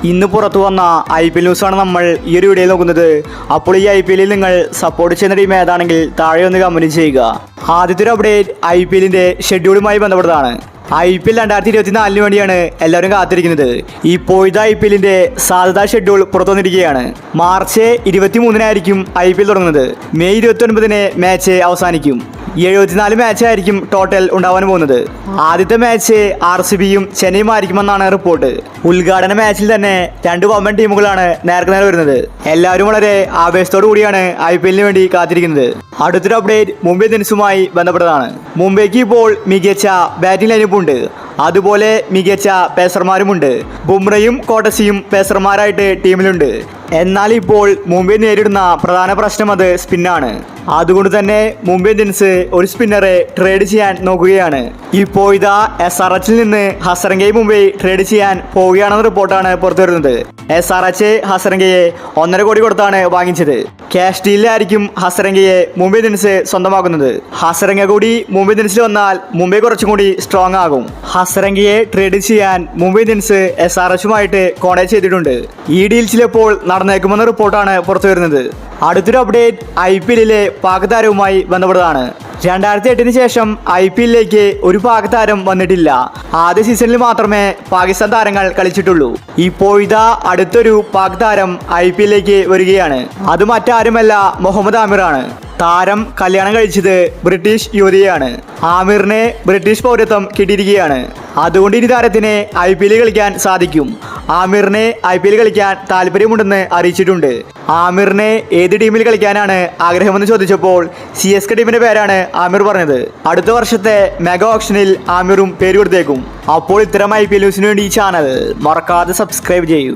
ഇന്ന് പുറത്തു വന്ന IPL ന്യൂസാണ് നമ്മൾ ഈ ഒരു വീഡിയോയിൽ നോക്കുന്നത്. അപ്പോൾ ഈ IPL നിങ്ങൾ സപ്പോർട്ട് ചെയ്യുന്ന ടീം ഏതാണെങ്കിൽ താഴെ ഒന്ന് കമന്റ് ചെയ്യുക. ആദ്യത്തെ ഒരു അപ്ഡേറ്റ് IPL ഷെഡ്യൂളുമായി ബന്ധപ്പെട്ടതാണ്. IPL 2024 വേണ്ടിയാണ് എല്ലാവരും കാത്തിരിക്കുന്നത്. ഇപ്പോഴത്തെ IPL സാധ്യതാ ഷെഡ്യൂൾ പുറത്തു വന്നിരിക്കുകയാണ്. മാർച്ച് 23-നായിരിക്കും IPL തുടങ്ങുന്നത്. മെയ് 29-ന് മാച്ച് അവസാനിക്കും. 74 മാച്ചായിരിക്കും ടോട്ടൽ ഉണ്ടാവാൻ പോകുന്നത്. ആദ്യത്തെ മാച്ച് RCBയും ചെന്നൈയും ആയിരിക്കുമെന്നാണ് റിപ്പോർട്ട്. ഉദ്ഘാടന മാച്ചിൽ തന്നെ 2 വമ്പൻ ടീമുകളാണ് നേർക്കുനേർ വരുന്നത്. എല്ലാവരും വളരെ ആവേശത്തോടു കൂടിയാണ് IPL വേണ്ടി കാത്തിരിക്കുന്നത്. അടുത്തൊരു അപ്ഡേറ്റ് മുംബൈ ഇന്ത്യൻസുമായി ബന്ധപ്പെട്ടതാണ്. മുംബൈക്ക് ഇപ്പോൾ മികച്ച ബാറ്റിംഗ് ലൈനപ്പ് ഉണ്ട്. അതുപോലെ മികച്ച പേസർമാരുമുണ്ട്. ബുംറയും കോട്ടസിയും പേസർമാരായിട്ട് ടീമിലുണ്ട്. എന്നാൽ ഇപ്പോൾ മുംബൈ നേരിടുന്ന പ്രധാന പ്രശ്നം അത് സ്പിന്നാണ്. അതുകൊണ്ട് തന്നെ മുംബൈ ഇന്ത്യൻസ് ഒരു സ്പിന്നറെ ട്രേഡ് ചെയ്യാൻ നോക്കുകയാണ്. ഇപ്പോൾ ഇതാ SRHൽ നിന്ന് ഹസരംഗയെ മുംബൈ ട്രേഡ് ചെയ്യാൻ പോവുകയാണെന്ന റിപ്പോർട്ടാണ് പുറത്തു വരുന്നത്. SRH ഹസരംഗയെ 1.5 കോടി കൊടുത്താണ് വാങ്ങിച്ചത്. ക്യാഷ് ഡീലിലായിരിക്കും ഹസരംഗയെ മുംബൈ ഇന്ത്യൻസ് സ്വന്തമാക്കുന്നത്. ഹസരംഗ കൂടി മുംബൈ ഇന്ത്യൻസിൽ വന്നാൽ മുംബൈ കുറച്ചും കൂടി സ്ട്രോങ് ആകും. ഹസരംഗയെ ട്രേഡ് ചെയ്യാൻ മുംബൈ ഇന്ത്യൻസ് SRHുമായിട്ട് കോൺടാക്ട് ചെയ്തിട്ടുണ്ട്. ഈ ഡീൽ ചിലപ്പോൾ നടന്നേക്കുമെന്ന റിപ്പോർട്ടാണ് പുറത്തു വരുന്നത്. അടുത്തൊരു അപ്ഡേറ്റ് IPL പാക് താരവുമായി ബന്ധപ്പെട്ടതാണ്. 2008-ന് ശേഷം IPL ഒരു പാക് താരം വന്നിട്ടില്ല. ആദ്യ സീസണിൽ മാത്രമേ പാകിസ്ഥാൻ താരങ്ങൾ കളിച്ചിട്ടുള്ളൂ. ഇപ്പോഴത്തെ അടുത്തൊരു പാക് താരം IPL വരികയാണ്. അത് മറ്റാരുമല്ല, മുഹമ്മദ് ആമിറാണ്. താരം കല്യാണം കഴിച്ചത് ബ്രിട്ടീഷ് യുവതിയാണ്. ആമിറിന് ബ്രിട്ടീഷ് പൗരത്വം കിട്ടിയിരിക്കുകയാണ്. അതുകൊണ്ട് ഇനി താരത്തിന് IPL കളിക്കാൻ സാധിക്കും. ആമിറിന് IPL കളിക്കാൻ താല്പര്യമുണ്ടെന്ന് അറിയിച്ചിട്ടുണ്ട്. ആമിറിന് ഏത് ടീമിൽ കളിക്കാനാണ് ആഗ്രഹമെന്ന് ചോദിച്ചപ്പോൾ CSK ടീമിന്റെ പേരാണ് ആമിർ പറഞ്ഞത്. അടുത്ത വർഷത്തെ മെഗാ ഓപ്ഷനിൽ ആമിറും പേര് കൊടുത്തേക്കും. അപ്പോൾ ഇത്തരം IPL ന്യൂസിന് വേണ്ടി ഈ ചാനൽ മറക്കാതെ സബ്സ്ക്രൈബ് ചെയ്യൂ.